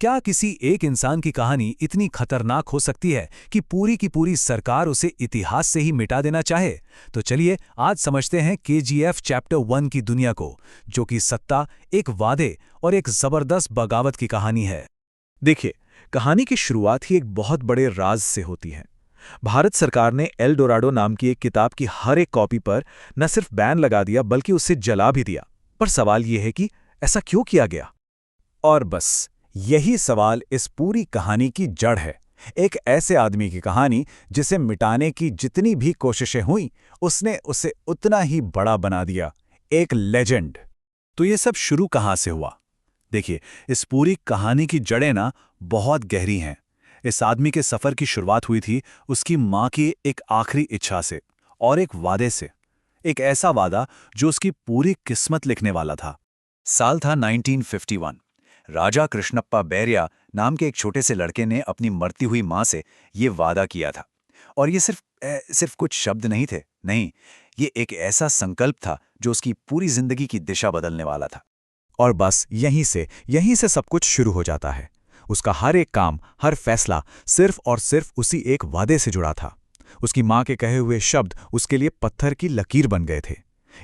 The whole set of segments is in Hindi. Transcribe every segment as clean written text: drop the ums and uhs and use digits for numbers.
क्या किसी एक इंसान की कहानी इतनी खतरनाक हो सकती है कि पूरी की पूरी सरकार उसे इतिहास से ही मिटा देना चाहे? तो चलिए आज समझते हैं केजीएफ चैप्टर 1 की दुनिया को, जो कि सत्ता, एक वादे और एक जबरदस्त बगावत की कहानी है। देखिए, कहानी की शुरुआत ही एक बहुत बड़े राज से होती है। भारत सरकार ने एल डोराडो नाम की एक किताब की हर एक कॉपी पर न सिर्फ बैन लगा दिया बल्कि उसे जला भी दिया। पर सवाल यह है कि ऐसा क्यों किया गया? और बस यही सवाल इस पूरी कहानी की जड़ है। एक ऐसे आदमी की कहानी जिसे मिटाने की जितनी भी कोशिशें हुई, उसने उसे उतना ही बड़ा बना दिया। एक लेजेंड। तो ये सब शुरू कहाँ से हुआ? देखिए, इस पूरी कहानी की जड़ें ना बहुत गहरी हैं। इस आदमी के सफर की शुरुआत हुई थी उसकी माँ की एक आखिरी इच्छा से और एक वादे से। एक ऐसा वादा जो उसकी पूरी किस्मत लिखने वाला था। साल था 1951। राजा कृष्णप्पा बैरिया नाम के एक छोटे से लड़के ने अपनी मरती हुई माँ से ये वादा किया था। और ये सिर्फ कुछ शब्द नहीं थे, नहीं, ये एक ऐसा संकल्प था जो उसकी पूरी जिंदगी की दिशा बदलने वाला था। और बस यहीं से सब कुछ शुरू हो जाता है। उसका हर एक काम, हर फैसला सिर्फ और सिर्फ उसी एक वादे से जुड़ा था। उसकी माँ के कहे हुए शब्द उसके लिए पत्थर की लकीर बन गए थे।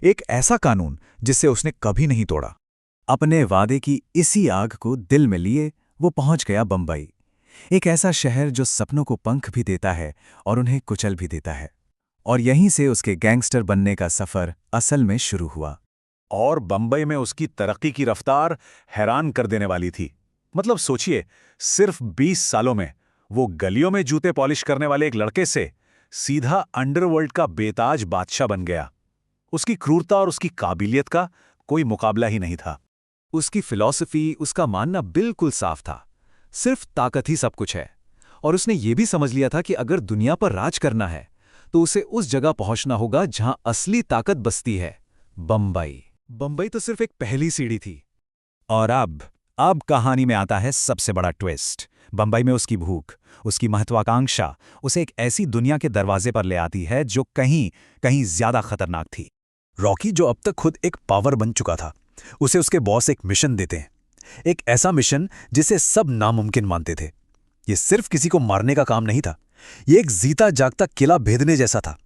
एक ऐसा कानून जिसे उसने कभी नहीं तोड़ा। अपने वादे की इसी आग को दिल में लिए वो पहुंच गया बंबई, एक ऐसा शहर जो सपनों को पंख भी देता है और उन्हें कुचल भी देता है। और यहीं से उसके गैंगस्टर बनने का सफर असल में शुरू हुआ। और बंबई में उसकी तरक्की की रफ्तार हैरान कर देने वाली थी। मतलब सोचिए, सिर्फ 20 सालों में वो गलियों में जूते पॉलिश करने वाले एक लड़के से सीधा अंडरवर्ल्ड का बेताज बादशाह बन गया। उसकी क्रूरता और उसकी काबिलियत का कोई मुकाबला ही नहीं था। उसकी फिलॉसफी, उसका मानना बिल्कुल साफ था, सिर्फ ताकत ही सब कुछ है। और उसने ये भी समझ लिया था कि अगर दुनिया पर राज करना है तो उसे उस जगह पहुंचना होगा जहां असली ताकत बसती है, बंबई। बंबई तो सिर्फ एक पहली सीढ़ी थी। और अब कहानी में आता है सबसे बड़ा ट्विस्ट। बंबई में उसकी भूख, उसकी महत्वाकांक्षा उसे एक ऐसी दुनिया के दरवाजे पर ले आती है जो कहीं ज्यादा खतरनाक थी। रॉकी, जो अब तक खुद एक पावर बन चुका था, उसे उसके बॉस एक मिशन देते हैं। एक ऐसा मिशन जिसे सब नामुमकिन मानते थे। ये सिर्फ किसी को मारने का काम नहीं था, ये एक जीता जागता किला भेदने जैसा था।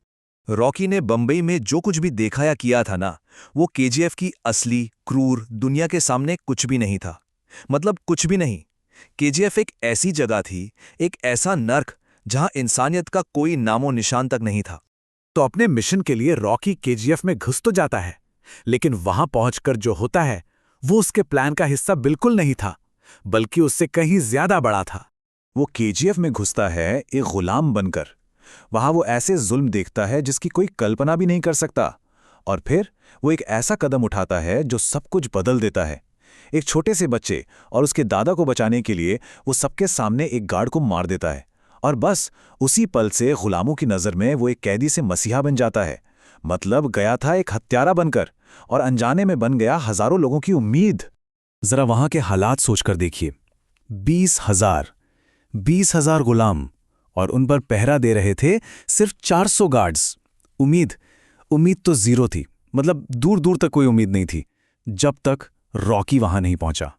रॉकी ने बंबई में जो कुछ भी देखा या किया था ना, वो केजीएफ की असली क्रूर दुनिया के सामने कुछ भी नहीं था। मतलब कुछ भी नहीं। केजीएफ एक ऐसी जगह थी, एक ऐसा नर्क जहां इंसानियत का कोई नामो निशान तक नहीं था। तो अपने मिशन के लिए रॉकी केजीएफ में घुस तो जाता है, लेकिन वहां पहुंचकर जो होता है वो उसके प्लान का हिस्सा बिल्कुल नहीं था, बल्कि उससे कहीं ज्यादा बड़ा था। वो केजीएफ में घुसता है एक गुलाम बनकर। वहां वो ऐसे जुल्म देखता है जिसकी कोई कल्पना भी नहीं कर सकता। और फिर वो एक ऐसा कदम उठाता है जो सब कुछ बदल देता है। एक छोटे से बच्चे और उसके दादा को बचाने के लिए वो सबके सामने एक गार्ड को मार देता है। और बस उसी पल से गुलामों की नजर में वो एक कैदी से मसीहा बन जाता है। मतलब गया था एक हत्यारा बनकर और अनजाने में बन गया हजारों लोगों की उम्मीद। जरा वहां के हालात सोचकर देखिए। 20,000 गुलाम, और उन पर पहरा दे रहे थे सिर्फ 400 गार्ड्स। उम्मीद तो जीरो थी। मतलब दूर दूर तक कोई उम्मीद नहीं थी, जब तक रॉकी वहां नहीं पहुंचा।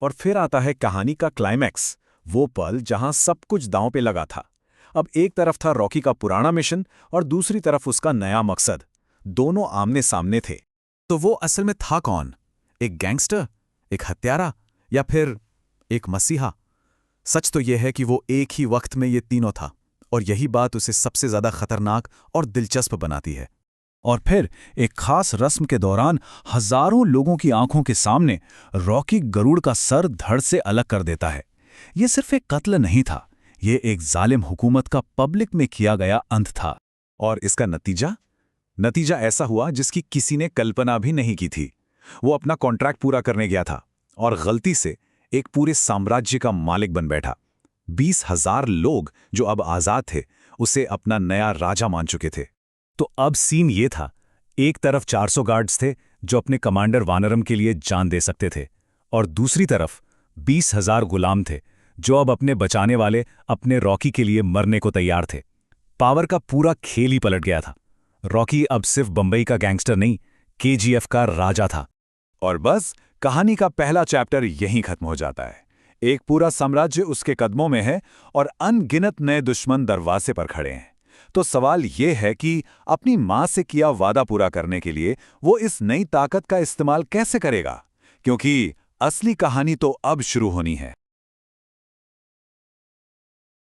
और फिर आता है कहानी का क्लाइमैक्स, वो पल जहां सब कुछ दांव पे लगा था। अब एक तरफ था रॉकी का पुराना मिशन और दूसरी तरफ उसका नया मकसद। दोनों आमने सामने थे। तो वो असल में था कौन? एक गैंगस्टर, एक हत्यारा, या फिर एक मसीहा? सच तो यह है कि वो एक ही वक्त में ये तीनों था, और यही बात उसे सबसे ज्यादा खतरनाक और दिलचस्प बनाती है। और फिर एक खास रस्म के दौरान हजारों लोगों की आंखों के सामने रॉकी गरुड़ का सर धड़ से अलग कर देता है। ये सिर्फ एक कत्ल नहीं था, ये एक जालिम हुकूमत का पब्लिक में किया गया अंत था। और इसका नतीजा ऐसा हुआ जिसकी किसी ने कल्पना भी नहीं की थी। वो अपना कॉन्ट्रैक्ट पूरा करने गया था और गलती से एक पूरे साम्राज्य का मालिक बन बैठा। 20,000 लोग जो अब आजाद थे उसे अपना नया राजा मान चुके थे। तो अब सीन ये था, एक तरफ 400 गार्ड्स थे जो अपने कमांडर वानरम के लिए जान दे सकते थे, और दूसरी तरफ 20,000 गुलाम थे जो अब अपने बचाने वाले अपने रॉकी के लिए मरने को तैयार थे। पावर का पूरा खेल ही पलट गया था। रॉकी अब सिर्फ बंबई का गैंगस्टर नहीं, केजीएफ का राजा था। और बस कहानी का पहला चैप्टर यहीं खत्म हो जाता है। एक पूरा साम्राज्य उसके कदमों में है और अनगिनत नए दुश्मन दरवाजे पर खड़े हैं। तो सवाल यह है कि अपनी मां से किया वादा पूरा करने के लिए वो इस नई ताकत का इस्तेमाल कैसे करेगा, क्योंकि असली कहानी तो अब शुरू होनी है।